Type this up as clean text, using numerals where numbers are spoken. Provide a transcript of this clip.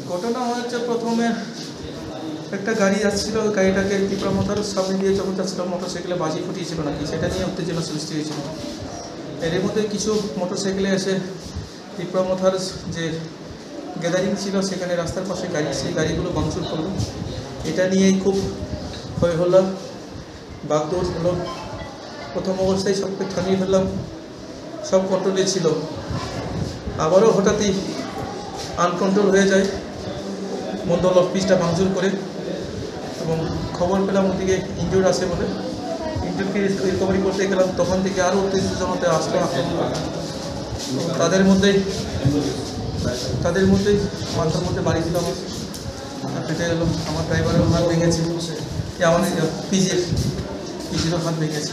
ঘটনা হচ্ছে প্রথমে একটা গাড়ি আসছিল, গাড়িটাকে তীব্রমতার সামনে দিয়ে যখন যাচ্ছিল মোটরসাইকেলে বাজি ফুটিয়েছিল নাকি, সেটা নিয়ে উত্তেজনা সৃষ্টি হয়েছিল। এর মধ্যে কিছু মোটরসাইকেলে এসে তীব্রমতার যে গ্যাদারিং ছিল সেখানে রাস্তার পাশে গাড়ি, সেই গাড়িগুলো ভাঙচুর করলো। এটা নিয়েই খুব হয়ে হলো, বাগদৌড় হলো। প্রথম অবস্থায় সবকে থামিয়ে ফেললাম, সব কন্ট্রোলে ছিল। আবারও হঠাৎই আনকন্ট্রোল হয়ে যায়, মন্ডল অফিসটা ভাঙচুর করে। এবং খবর পেলাম ওদিকে ইনজুর্ড আছে বলে, ইনজুর্ডকে রিকভারি করতে গেলাম। তখন থেকে আরও উত্তেজনাতে আসলো আক্রমণ। তাদের মধ্যেই মাথার মধ্যে বাড়ি ছিল, আমার ফেটে গেল। আমার ড্রাইভারের হাত ভেঙেছে, আমাদের পিজিরও হাত ভেঙেছে।